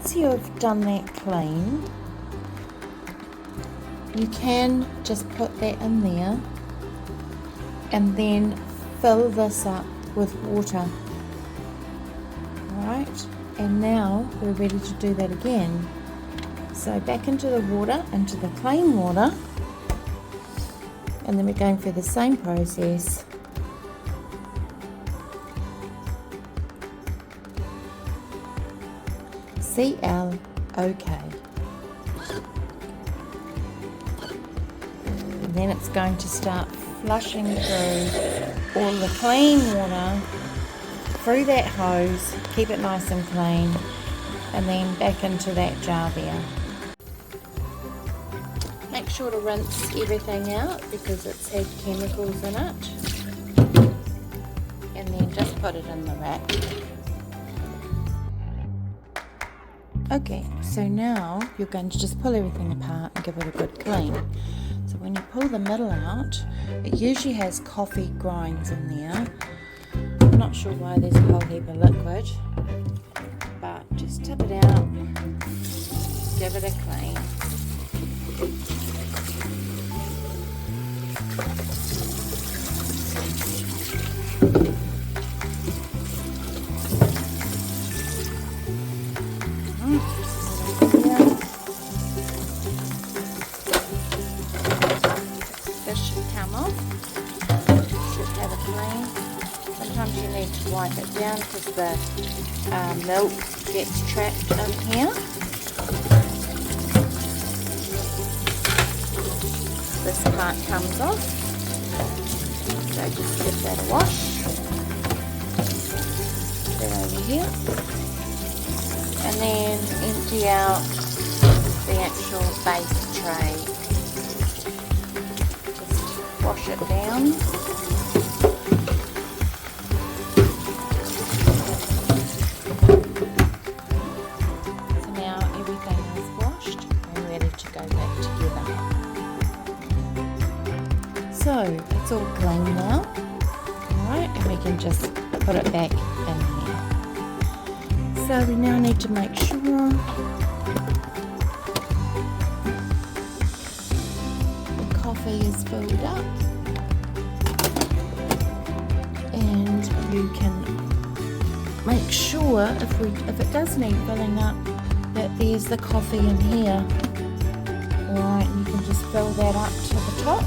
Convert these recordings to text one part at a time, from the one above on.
once you've done that clean, you can just put that in there and then fill this up with water. Alright, and now we're ready to do that again. So back into the water, into the clean water, and then we're going through the same process. CLOK. And then it's going to start flushing through all the clean water through that hose. Keep it nice and clean, and then back into that jar there. Make sure to rinse everything out because it's had chemicals in it, and then just put it in the rack. Okay, so now you're going to just pull everything apart and give it a good clean. So when you pull the middle out, it usually has coffee grinds in there. I'm not sure why there's a whole heap of liquid, but just tip it out, give it a clean. This should come off. Should have a clean. Sometimes you need to wipe it down because the milk gets trapped in here. This part comes off. So just give that a wash. Put that over here. And then empty out the actual base tray. Just wash it down. So now everything is washed and ready to go back together. So it's all clean now. Alright, and we can just put it back in here. So we now need to make sure the coffee is filled up, and you can make sure if it does need filling up that there's the coffee in here. Alright, you can just fill that up to the top.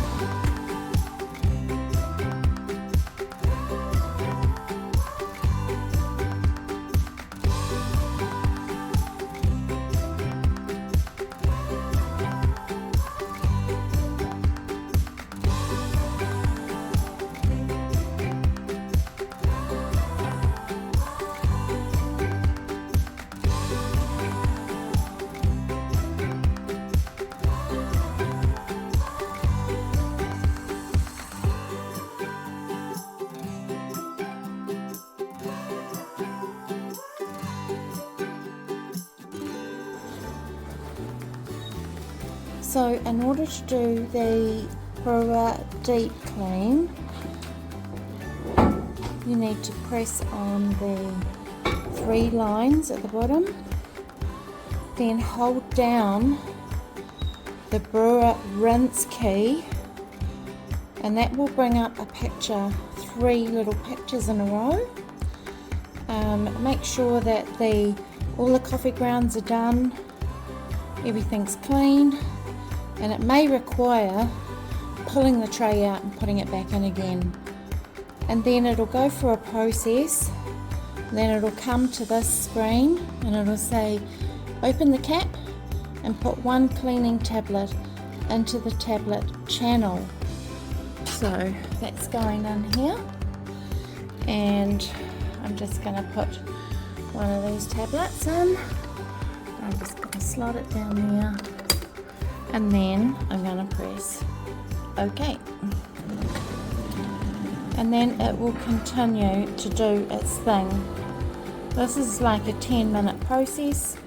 So in order to do the brewer deep clean, you need to press on the 3 lines at the bottom, then hold down the brewer rinse key, and that will bring up a picture, 3 little pictures in a row. Make sure that all the coffee grounds are done, everything's clean, and it may require pulling the tray out and putting it back in again. And then it'll go through a process, then it'll come to this screen and it'll say open the cap and put 1 cleaning tablet into the tablet channel. So that's going in here, and I'm just going to put one of these tablets in. I'm just going to slot it down there, and then I'm going to press OK. And then it will continue to do its thing. This is like a 10-minute process.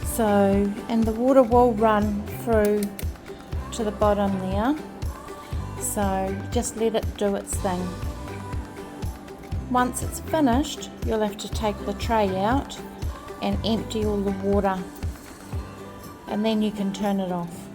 So, and the water will run through to the bottom there. So just let it do its thing. Once it's finished, you'll have to take the tray out and empty all the water, and then you can turn it off.